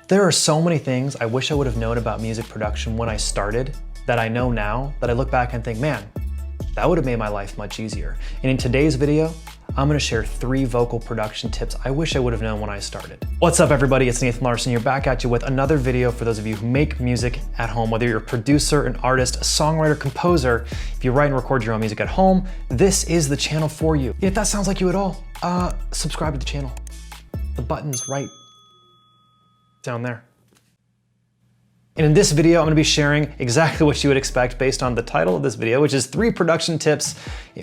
There are so many things I wish I would have known about music production when I started that I know now that I look back and think, man, that would have made my life much easier. And in today's video, I'm gonna share 3 vocal production tips I wish I would have known when I started. What's up everybody, it's Nathan Larsen here, back at you with another video for those of you who make music at home. Whether you're a producer, an artist, a songwriter, composer, if you write and record your own music at home, this is the channel for you. If that sounds like you at all, subscribe to the channel. The button's right down there. And in this video, I'm gonna be sharing exactly what you would expect based on the title of this video, which is 3 production tips,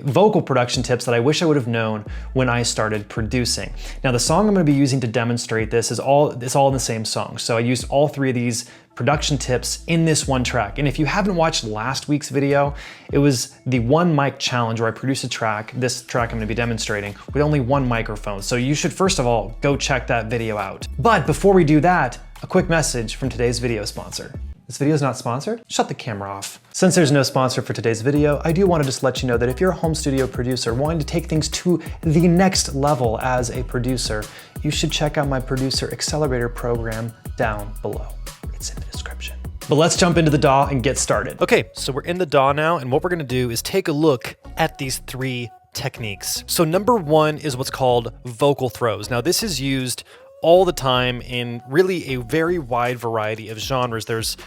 vocal production tips that I wish I would have known when I started producing. Now, the song I'm gonna be using to demonstrate this is all in the same song. So I used all 3 of these production tips in this one track. And if you haven't watched last week's video, it was the 1 mic challenge where I produced a track, this track I'm gonna be demonstrating, with only 1 microphone. So you should first of all, go check that video out. But before we do that, a quick message from today's video sponsor. This video is not sponsored. Shut the camera off. Since there's no sponsor for today's video, I do want to just let you know that if you're a home studio producer wanting to take things to the next level as a producer, you should check out my producer accelerator program down below. It's in the description. But let's jump into the DAW and get started. Okay, so we're in the DAW now, and what we're gonna do is take a look at these 3 techniques. So number 1 is what's called vocal throws. Now this is used all the time in really a very wide variety of genres. There's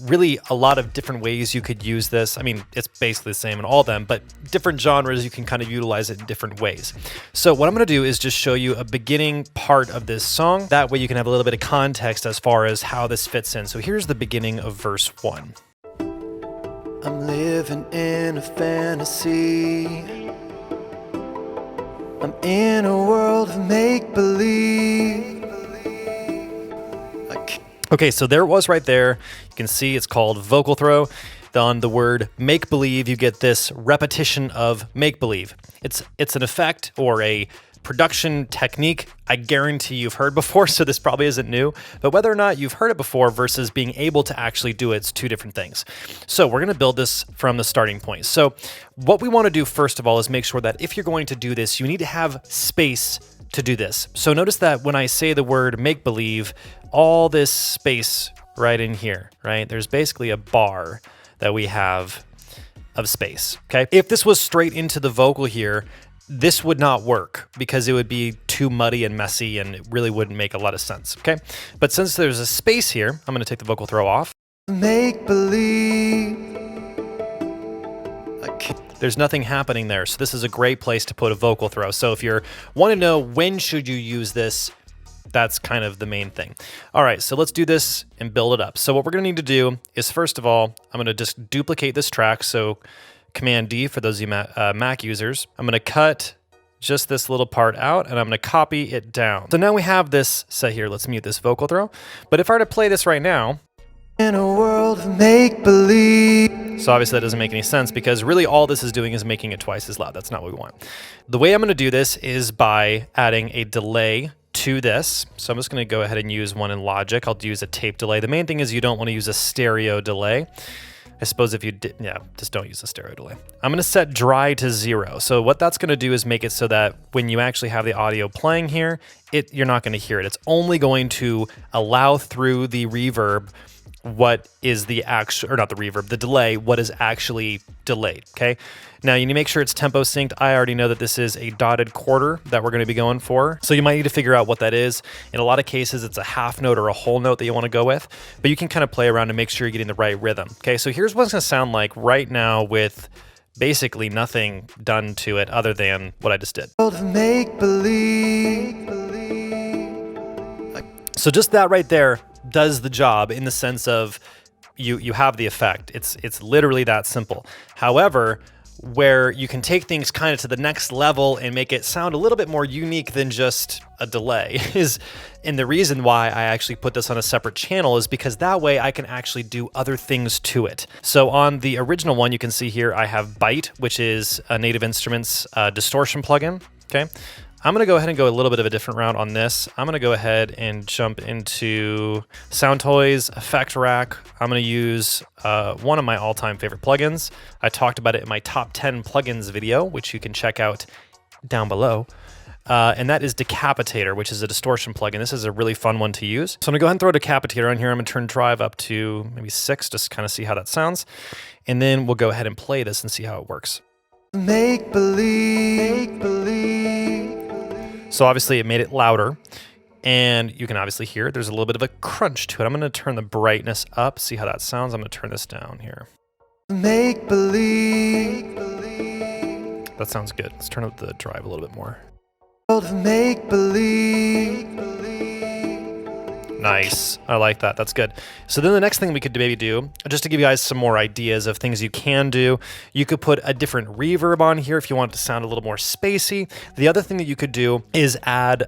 really a lot of different ways you could use this. I mean, it's basically the same in all of them, but different genres, you can kind of utilize it in different ways. So what I'm gonna do is just show you a beginning part of this song. That way you can have a little bit of context as far as how this fits in. So here's the beginning of verse 1. I'm living in a fantasy. I'm in a world of make-believe. Okay, so there it was right there. You can see it's called vocal throw. On the word make-believe, you get this repetition of make-believe. It's an effect or a production technique I guarantee you've heard before, so this probably isn't new, but whether or not you've heard it before versus being able to actually do it's 2 different things. So we're gonna build this from the starting point. So what we wanna do first of all is make sure that if you're going to do this, you need to have space to do this. So notice that when I say the word make-believe, all this space right in here, right? There's basically a bar that we have of space, okay? If this was straight into the vocal here, this would not work because it would be too muddy and messy and it really wouldn't make a lot of sense, okay? But since there's a space here, I'm gonna take the vocal throw off. Make believe. There's nothing happening there, so this is a great place to put a vocal throw. So if you're wanting to know when should you use this, that's kind of the main thing. All right, so let's do this and build it up. So what we're gonna need to do is, first of all, I'm gonna just duplicate this track. So Command D for those of you Mac users. I'm gonna cut just this little part out and I'm gonna copy it down. So now we have this set here. Let's mute this vocal throw. But if I were to play this right now, in a world of make-believe. So obviously that doesn't make any sense because really all this is doing is making it twice as loud. That's not what we want. The way I'm gonna do this is by adding a delay to this. So I'm just gonna go ahead and use one in Logic. I'll use a tape delay. The main thing is you don't wanna use a stereo delay. I suppose if you did, yeah, just don't use a stereo delay. I'm gonna set dry to 0. So what that's gonna do is make it so that when you actually have the audio playing here, you're not gonna hear it. It's only going to allow through the reverb what is the actual, or not the reverb, the delay, what is actually delayed, okay? Now you need to make sure it's tempo synced. I already know that this is a dotted quarter that we're gonna be going for. So you might need to figure out what that is. In a lot of cases, it's a half note or a whole note that you wanna go with, but you can kind of play around to make sure you're getting the right rhythm, okay? So here's what it's gonna sound like right now with basically nothing done to it other than what I just did. Make believe. So just that right there does the job in the sense of you have the effect. It's literally that simple. However, where you can take things kind of to the next level and make it sound a little bit more unique than just a delay and the reason why I actually put this on a separate channel is because that way I can actually do other things to it. So on the original one, you can see here, I have Byte, which is a Native Instruments distortion plugin, okay? I'm gonna go ahead and go a little bit of a different route on this. I'm gonna go ahead and jump into Sound Toys, Effect Rack. I'm gonna use one of my all-time favorite plugins. I talked about it in my top 10 plugins video, which you can check out down below. and that is Decapitator, which is a distortion plugin. This is a really fun one to use. So I'm gonna go ahead and throw Decapitator on here. I'm gonna turn drive up to maybe 6, just kind of see how that sounds. And then we'll go ahead and play this and see how it works. Make believe. So obviously it made it louder. And you can obviously hear there's a little bit of a crunch to it. I'm gonna turn the brightness up, see how that sounds. I'm gonna turn this down here. Make believe. That sounds good. Let's turn up the drive a little bit more. Make believe. Nice. I like that. That's good. So then the next thing we could maybe do, just to give you guys some more ideas of things you can do, you could put a different reverb on here if you want it to sound a little more spacey. The other thing that you could do is add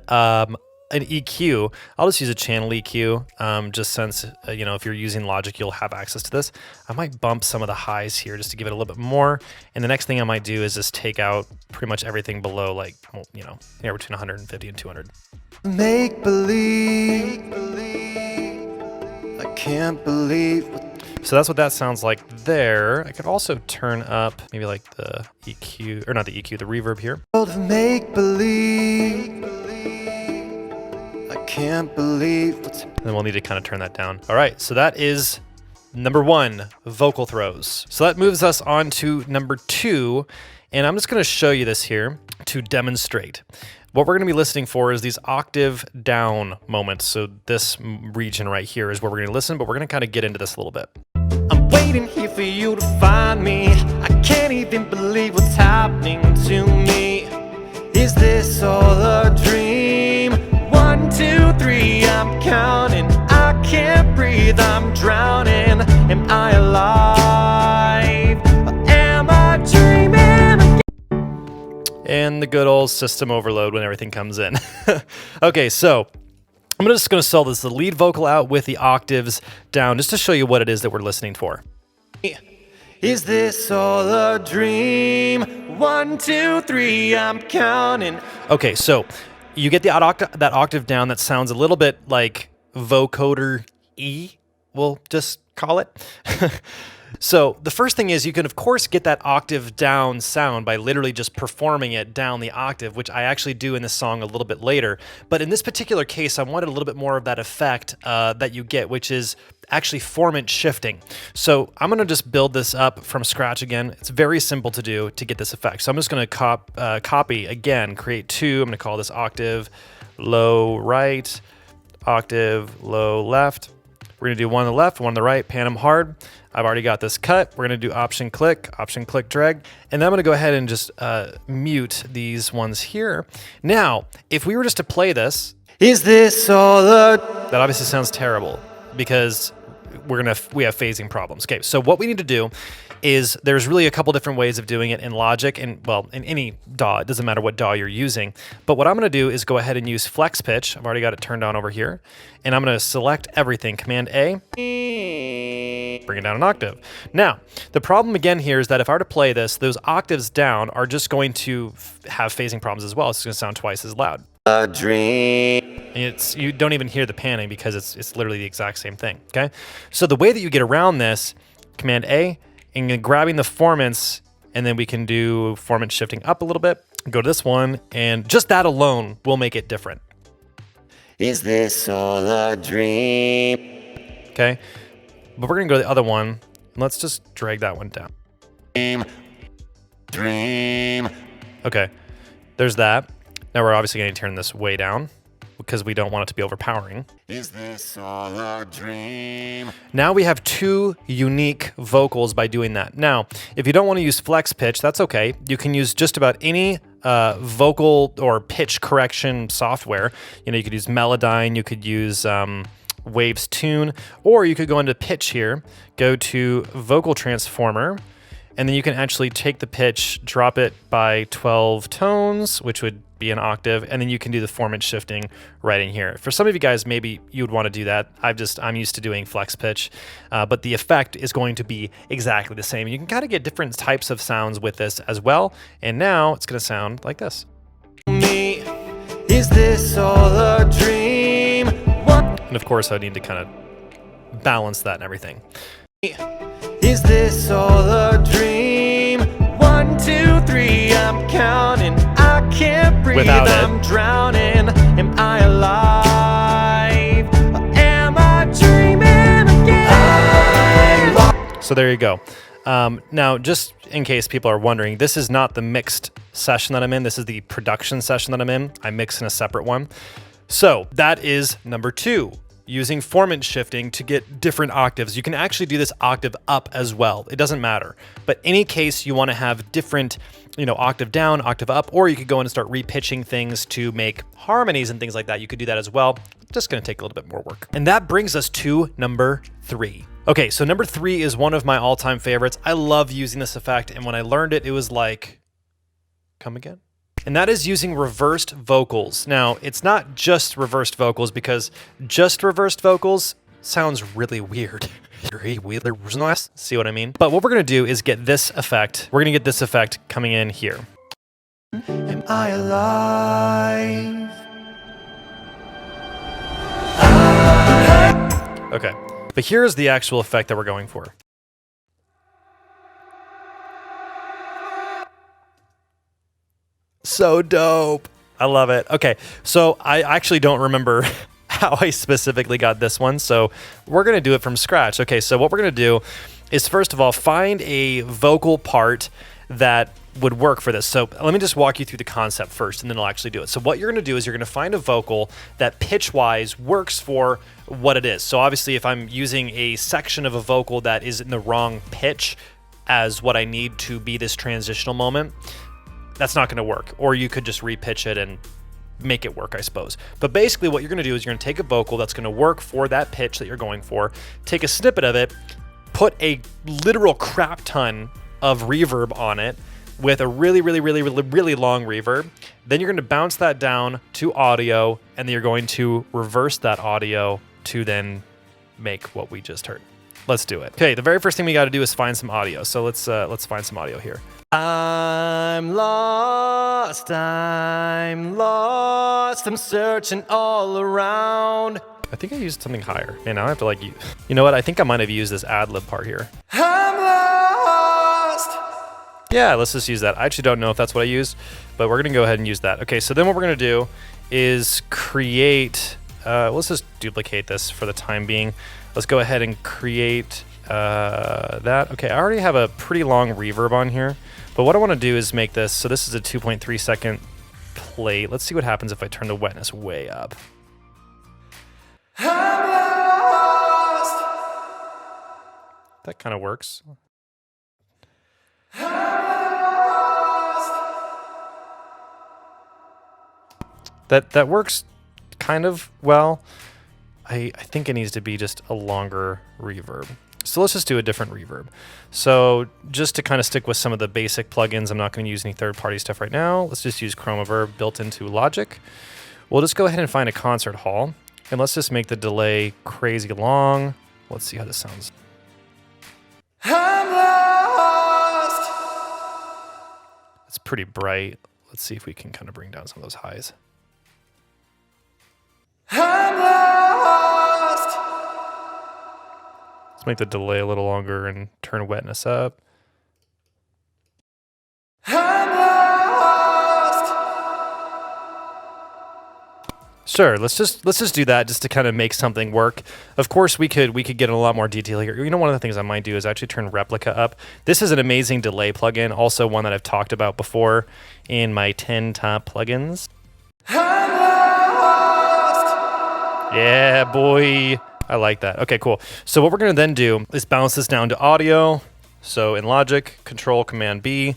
an EQ. I'll just use a channel EQ, just since, you know, if you're using Logic, you'll have access to this. I might bump some of the highs here just to give it a little bit more. And the next thing I might do is just take out pretty much everything below, like, well, you know, anywhere between 150 and 200. Make believe. I can't believe. So that's what that sounds like there. I could also turn up maybe like the EQ, or not the EQ, the reverb here. Make believe. Can't believe. And then we'll need to kind of turn that down. All right, so that is number 1, vocal throws. So that moves us on to number 2, and I'm just going to show you this here to demonstrate. What we're going to be listening for is these octave down moments. So this region right here is where we're going to listen, but we're going to kind of get into this a little bit. I'm waiting here for you to find me. I can't even believe what's happening to me. Is this all a dream? 1, 2, 3, I'm counting. I can't breathe, I'm drowning. Am I alive? Or am I dreaming? And the good old system overload when everything comes in. Okay, so I'm just going to sell the lead vocal out with the octaves down just to show you what it is that we're listening for. Is this all a dream? 1, 2, 3, I'm counting. Okay, so you get that octave down that sounds a little bit like vocoder E, we'll just call it. So the first thing is you can, of course, get that octave down sound by literally just performing it down the octave, which I actually do in this song a little bit later. But in this particular case, I wanted a little bit more of that effect that you get, which is actually formant shifting. So I'm going to just build this up from scratch again. It's very simple to do to get this effect. So I'm just going to copy again, create 2. I'm going to call this octave low right, octave low left. We're going to do one on the left, one on the right, pan them hard. I've already got this cut. We're going to do option click, drag. And then I'm going to go ahead and just mute these ones here. Now, if we were just to play this, is this all that obviously sounds terrible because we have phasing problems. Okay, so what we need to do is there's really a couple different ways of doing it in Logic and, well, in any DAW. It doesn't matter what DAW you're using. But what I'm going to do is go ahead and use flex pitch. I've already got it turned on over here. And I'm going to select everything, Command A, bring it down an octave. Now, the problem again here is that if I were to play this, those octaves down are just going to have phasing problems as well. It's going to sound twice as loud. A dream. And you don't even hear the panning because it's literally the exact same thing, okay? So the way that you get around this, Command A, and grabbing the formants, and then we can do formant shifting up a little bit, go to this one, and just that alone will make it different. Is this all a dream? Okay, but we're gonna go to the other one, and let's just drag that one down. Dream. Okay, there's that. Now we're obviously gonna turn this way down because we don't want it to be overpowering. Is this all a dream? Now we have 2 unique vocals by doing that. Now, if you don't want to use flex pitch, that's okay. You can use just about any vocal or pitch correction software. You know, you could use Melodyne, you could use Waves Tune, or you could go into pitch here, go to vocal transformer, and then you can actually take the pitch, drop it by 12 tones, which would be an octave, and then you can do the formant shifting right in here. For some of you guys, maybe you would want to do that. I'm used to doing flex pitch, but the effect is going to be exactly the same. You can kind of get different types of sounds with this as well, and now it's going to sound like this. Me, is this all a dream? What? And of course, I need to kind of balance that and everything. Is this all a dream? 1, 2, 3, I'm counting. I can't breathe, without I'm drowning. Am I alive? Or am I dreaming again? So there you go. Now, just in case people are wondering, this is not the mixed session that I'm in. This is the production session that I'm in. I mix in a separate one. So that is number 2, using formant shifting to get different octaves. You can actually do this octave up as well. It doesn't matter. But any case you want to have different, octave down, octave up, or you could go in and start repitching things to make harmonies and things like that. You could do that as well. Just going to take a little bit more work. And that brings us to number 3. Okay, so number 3 is one of my all-time favorites. I love using this effect, and when I learned it, it was like, come again? And that is using reversed vocals. Now, it's not just reversed vocals, because just reversed vocals sounds really weird. See what I mean? But what we're gonna do is get this effect. We're gonna get this effect coming in here. Am I alive? Okay, but here's the actual effect that we're going for. So dope. I love it. Okay, so I actually don't remember how I specifically got this one, so we're gonna do it from scratch. Okay, so what we're gonna do is, first of all, find a vocal part that would work for this. So let me just walk you through the concept first, and then I'll actually do it. So what you're gonna do is you're gonna find a vocal that pitch-wise works for what it is. So obviously, if I'm using a section of a vocal that is in the wrong pitch as what I need to be this transitional moment, that's not gonna work. Or you could just repitch it and make it work, I suppose. But basically what you're gonna do is you're gonna take a vocal that's gonna work for that pitch that you're going for, take a snippet of it, put a literal crap ton of reverb on it with a really long reverb. Then you're gonna bounce that down to audio, and then you're going to reverse that audio to then make what we just heard. Let's do it. Okay, the very first thing we gotta do is find some audio. So let's find some audio here. I'm lost, I'm searching all around. I think I used something higher. Man, now I have to you know what? I think I might have used this ad-lib part here. I'm lost. Yeah, let's just use that. I actually don't know if that's what I used, but we're gonna go ahead and use that. Okay, so then what we're gonna do is create, let's just duplicate this for the time being. Let's go ahead and create that. Okay, I already have a pretty long reverb on here, but what I wanna do is make this, so this is a 2.3 second plate. Let's see what happens if I turn the wetness way up. I'm lost. That kind of works. I'm lost. That works kind of well. I think it needs to be just a longer reverb. So let's just do a different reverb. So just to kind of stick with some of the basic plugins, I'm not going to use any third-party stuff right now. Let's just use Chromaverb built into Logic. We'll just go ahead and find a concert hall, and let's just make the delay crazy long. Let's see how this sounds. I'm lost. It's pretty bright. Let's see if we can kind of bring down some of those highs. I'm lost. Let's make the delay a little longer and turn wetness up. I'm lost. Sure, let's just do that just to kind of make something work. Of course, we could get in a lot more detail here. You know, one of the things I might do is actually turn Replica up. This is an amazing delay plugin, also one that I've talked about before in my 10 top plugins. I'm lost. Yeah, boy. I like that. Okay, cool. So what we're gonna then do is bounce this down to audio. So in Logic, Control Command B,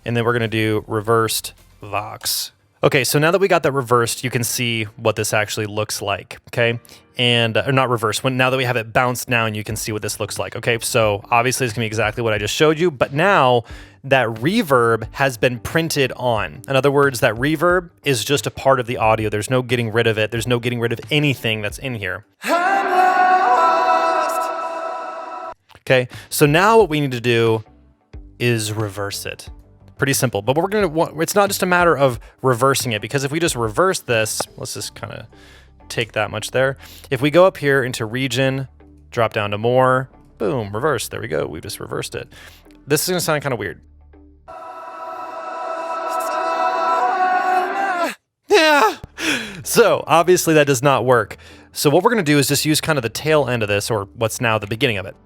and then we're gonna do reversed Vox. Okay, so now that we got that reversed, you can see what this actually looks like, okay? And, or not reversed, now that we have it bounced down, you can see what this looks like, okay? So obviously it's gonna be exactly what I just showed you, but now that reverb has been printed on. In other words, that reverb is just a part of the audio. There's no getting rid of it. There's no getting rid of anything that's in here. I'm lost. Okay, so now what we need to do is reverse it. Pretty simple, but what we're gonna want, it's not just a matter of reversing it, because if we just reverse this, let's just kind of take that much there. If we go up here into region, drop down to more, boom, reverse, there we go, we just reversed it. This is gonna sound kind of weird. Yeah. So obviously that does not work. So what we're gonna do is just use kind of the tail end of this, or what's now the beginning of it.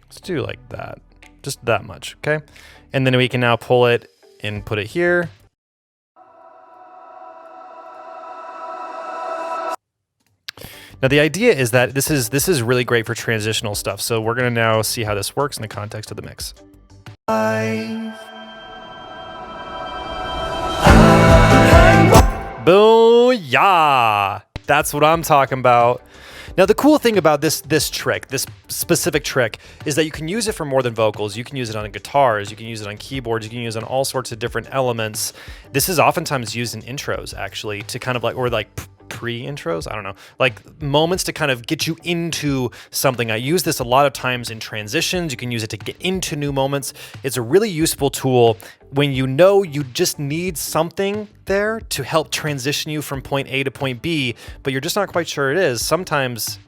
Let's do like that, just that much, okay? And then we can now pull it and put it here. Now the idea is that this is really great for transitional stuff. So we're gonna now see how this works in the context of the mix. Booyah! That's what I'm talking about. Now the cool thing about this trick, this specific trick, is that you can use it for more than vocals. You can use it on guitars, you can use it on keyboards, you can use it on all sorts of different elements. This is oftentimes used in intros, actually, to kind of like, or like pre-intros, I don't know, like moments to kind of get you into something. I use this a lot of times in transitions. You can use it to get into new moments. It's a really useful tool when you know you just need something there to help transition you from point A to point B, but you're just not quite sure it is. Sometimes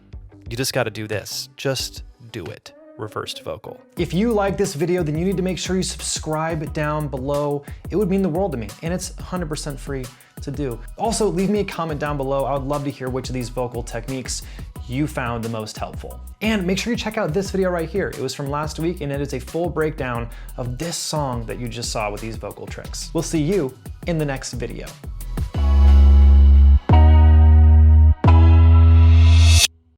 you just got to do this. Just do it. Reversed vocal. If you like this video, then you need to make sure you subscribe down below. It would mean the world to me, and it's 100% free to do. Also, leave me a comment down below. I would love to hear which of these vocal techniques you found the most helpful. And make sure you check out this video right here. It was from last week, and it is a full breakdown of this song that you just saw with these vocal tricks. We'll see you in the next video.